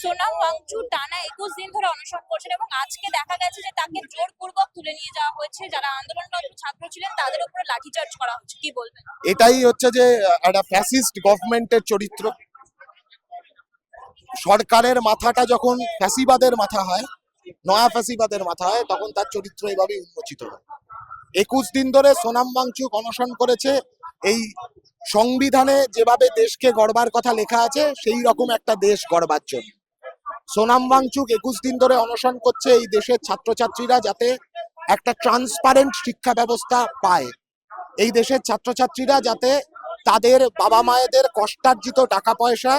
সোনাম ওয়াংচু টানা 21 দিন ধরে অনশন করছেন এবং আজকে দেখা গেছে যে তাকে জোরপূর্বক তুলে নিয়ে যাওয়া হয়েছে। যারা আন্দোলনরত ছাত্র ছিলেন তাদের উপরে লাঠিচার্জ করা হচ্ছে, কি বলবেন? এটাই হচ্ছে যে একটা ফ্যাসিস্ট গভর্নমেন্টের চরিত্র। সরকারের মাথাটা যখন ফ্যাসিবাদের মাথা হয়, নয়া ফ্যাসিবাদের মাথা হয়, তখন তার চরিত্র এইভাবেই উন্মোচিত হয়। 21 দিন ধরে সোনাম ওয়াংচুক অনশন করেছে। এই সংবিধানে যেভাবে দেশকে গড়বার কথা লেখা আছে সেই রকম একটা দেশ গড়বার জন্য সোনাম ওয়াংচুক 21 দিন ধরে অনশন করছে এই দেশের ছাত্রছাত্রীরা যাতে একটা ট্রান্সপারেন্ট শিক্ষা ব্যবস্থা পায়, এই দেশের ছাত্রছাত্রীরা যাতে তাদের বাবা মায়েদের কষ্টার্জিত টাকা পয়সা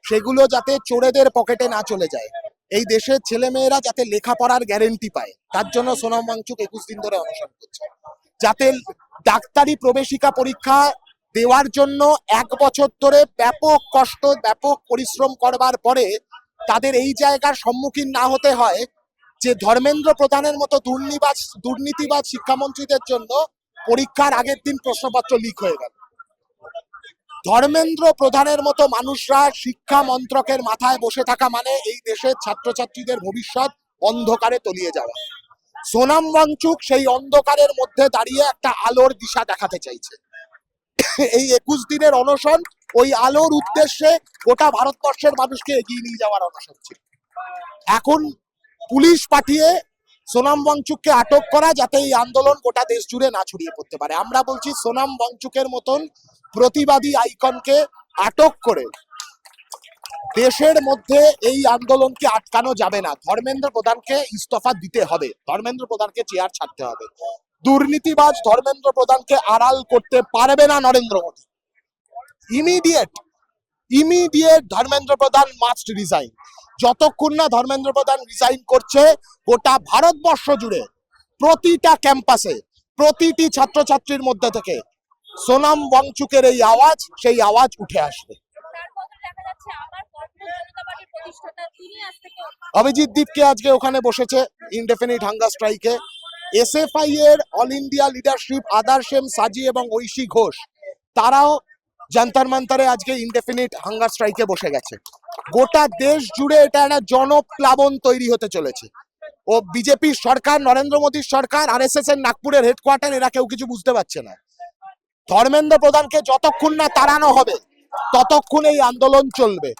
সেগুলো যাতে চোরেদের পকেটে না চলে যায়, এই দেশের ছেলে মেয়েরা যাতে লেখাপড়ার গ্যারেন্টি পায়, তার জন্য সোনাম ওয়াংচুক 21 দিন ধরে অনশন করছে। যাতে ডাক্তারি প্রবেশিকা পরীক্ষা দেওয়ার জন্য 1 বছর ধরে ব্যাপক কষ্ট ব্যাপক পরিশ্রম করবার পরে তাদের এই জায়গার সম্মুখীন না হতে হয় যে ধর্মেন্দ্র প্রধানের মতো দুর্নীতিবাজ শিক্ষামন্ত্রীদের জন্য পরীক্ষার আগের দিন প্রশ্নপত্র লিক হয়ে গেল। ধর্মেন্দ্র প্রধানের মতো মানুষরা শিক্ষা মন্ত্রকের মাথায় বসে থাকা মানে এই দেশের ছাত্রছাত্রীদের ভবিষ্যৎ অন্ধকারে তলিয়ে যাওয়া। সোনাম ওয়াংচুক সেই অন্ধকারের মধ্যে দাঁড়িয়ে একটা আলোর দিশা দেখাতে চাইছে। এই 21 দিনের অনশন ওই আলোর উদ্দেশ্যে গোটা ভারতবর্ষের মানুষকে এগিয়ে নিয়ে যাওয়ার অনশন ছিল। এখন পুলিশ পাঠিয়ে সোনাম ওয়াংচুককে আটক করা যাতে এই আন্দোলন গোটা দেশ জুড়ে না ছড়িয়ে পড়তে পারে। আমরা বলছি সোনাম ওয়াংচুকের মতন প্রতিবাদী আইকনকে আটক করে দেশের মধ্যে এই আন্দোলনকে আটকানো যাবে না। ধর্মেন্দ্র প্রধানকে ইস্তফা দিতে হবে, ধর্মেন্দ্র প্রধানকে চেয়ার ছাড়তে হবে। দুর্নীতিবাজ ধর্মেন্দ্র প্রধানকে আড়াল করতে পারবে না নরেন্দ্র মোদী। ইমিডিয়েট ধর্মেন্দ্র প্রধান মাস্ট রিজাইন। যতক্ষণ না ধর্মেন্দ্র প্রধান রিজাইন করছে গোটা ভারতবর্ষ জুড়ে প্রতিটা ক্যাম্পাসে প্রতিটি ছাত্রছাত্রীর মধ্যে থেকে সোনাম ওয়াংচুকের এই আওয়াজ, সেই আওয়াজ উঠে আসবে। অভিজিৎ দীপকে আজকে ওখানে বসেছে ইনডেফিনিট হাঙ্গার স্ট্রাইকে। এসএফআই এর অল ইন্ডিয়া লিডারশিপ আদারশেম সাজি এবং ঐশী ঘোষ তারাও জান্তার মান্তারে আজকে ইনডেফিনিট হাঙ্গার স্ট্রাইকে বসে গেছে। গোটা দেশ জুড়ে এটা একটা জনপ্লাবন তৈরি হতে চলেছে। ও বিজেপির সরকার, নরেন্দ্র মোদীর সরকার, আরএসএস এর নাগপুরের হেডকোয়ার্টার, এরা কেউ কিছু বুঝতে পারছে না। ধর্মেন্দ্র প্রধানকে যতক্ষণ না তাড়ানো হবে ততক্ষণ এই আন্দোলন চলবে।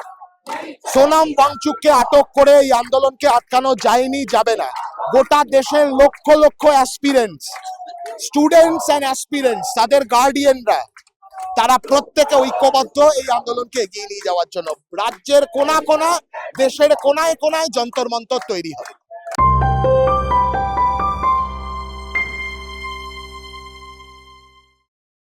সোনাম ওয়াংচুককে আটক করে এই আন্দোলনকে আটকানো যায়নি, যাবে না। গোটা দেশের lakh lakh aspirants, students and aspirants, তাদের গার্ডিয়ানরা, তারা প্রত্যেকে ঐক্যবদ্ধ এই আন্দোলনকে এগিয়ে নিয়ে যাওয়ার জন্য। রাজ্যের কোনা কোনা, দেশের কোনায় কোনায় যন্তর মন্তর তৈরি হবে।